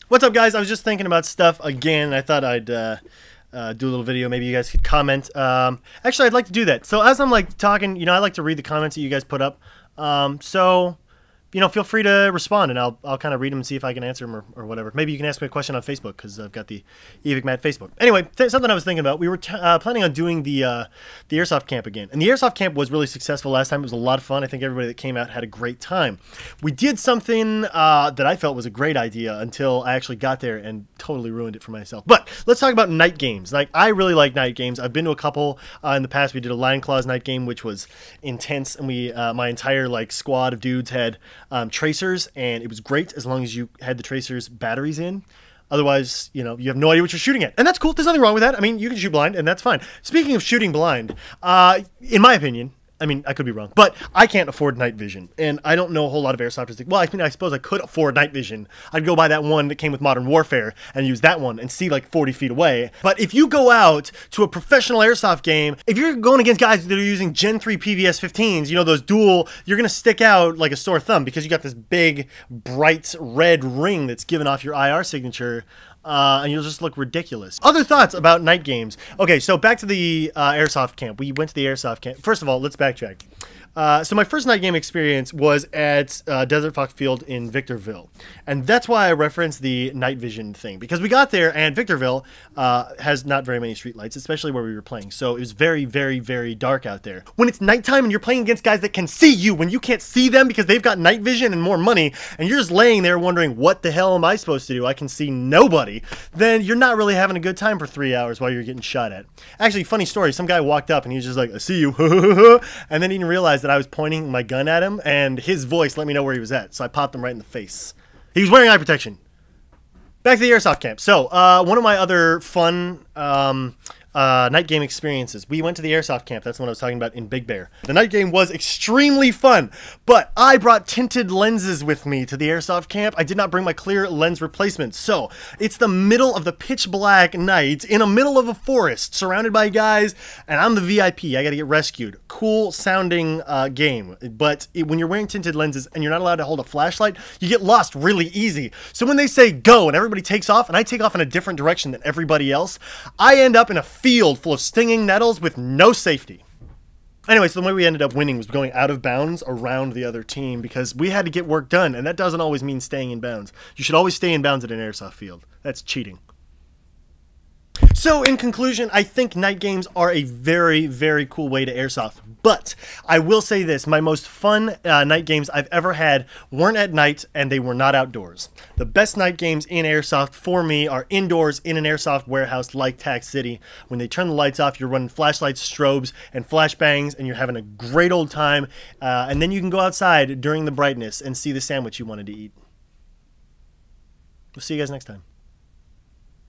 What's up, guys? I was just thinking about stuff again. I thought I'd do a little video. Maybe you guys could comment. Actually, I'd like to do that. So as I'm like talking, I like to read the comments that you guys put up. So feel free to respond, and I'll kind of read them and see if I can answer them or whatever. Maybe you can ask me a question on Facebook because I've got the Evike Facebook. Anyway, something I was thinking about. We were planning on doing the Airsoft Camp again, and the Airsoft Camp was really successful last time. It was a lot of fun. I think everybody that came out had a great time. We did something that I felt was a great idea until I actually got there and totally ruined it for myself. But let's talk about night games. Like, I really like night games. I've been to a couple in the past. We did a Lion Claws night game, which was intense, and we my entire squad of dudes had tracers, and it was great as long as you had the tracers batteries in. Otherwise, you have no idea what you're shooting at, and that's cool. There's nothing wrong with that. I mean, you can shoot blind, and that's fine. Speaking of shooting blind, in my opinion, I mean, I could be wrong, but I can't afford night vision, and I don't know a whole lot of airsofters. Well, I mean, I suppose I could afford night vision. I'd go buy that one that came with Modern Warfare and use that one and see like 40 feet away. But if you go out to a professional airsoft game, if you're going against guys that are using Gen 3 PVS 15s, those dual, you're going to stick out like a sore thumb because you got this big, bright red ring that's giving off your IR signature. And you'll just look ridiculous. Other thoughts about night games. Okay, so back to the Airsoft Camp. We went to the Airsoft Camp. First of all, let's backtrack. So my first night game experience was at Desert Fox Field in Victorville. And that's why I referenced the night vision thing. Because we got there, and Victorville has not very many street lights, especially where we were playing. So it was very, very, very dark out there. When it's nighttime and you're playing against guys that can see you, when you can't see them because they've got night vision and more money, and you're just laying there wondering, what the hell am I supposed to do? I can see nobody. Then you're not really having a good time for 3 hours while you're getting shot at. Actually, funny story. Some guy walked up and he was just like, I see you. And then he didn't realize that I was pointing my gun at him, and his voice let me know where he was at, so I popped him right in the face. He was wearing eye protection. Back to the Airsoft Camp. So, one of my other fun night game experiences. We went to the Airsoft Camp. That's what I was talking about in Big Bear. The night game was extremely fun, but I brought tinted lenses with me to the Airsoft Camp. I did not bring my clear lens replacement. So it's the middle of the pitch black night in the middle of a forest surrounded by guys, and I'm the VIP. I got to get rescued. Cool sounding game, but when you're wearing tinted lenses and you're not allowed to hold a flashlight, you get lost really easy. So when they say go and everybody takes off, and I take off in a different direction than everybody else, I end up in a field full of stinging nettles with no safety. Anyway, so the way we ended up winning was going out of bounds around the other team because we had to get work done, and that doesn't always mean staying in bounds. You should always stay in bounds at an airsoft field. That's cheating. So, in conclusion, I think night games are a very, very cool way to airsoft. But I will say this, my most fun night games I've ever had weren't at night, and they were not outdoors. The best night games in airsoft for me are indoors in an airsoft warehouse like Tac City. When they turn the lights off, you're running flashlights, strobes, and flashbangs, and you're having a great old time. And then you can go outside during the brightness and see the sandwich you wanted to eat. We'll see you guys next time.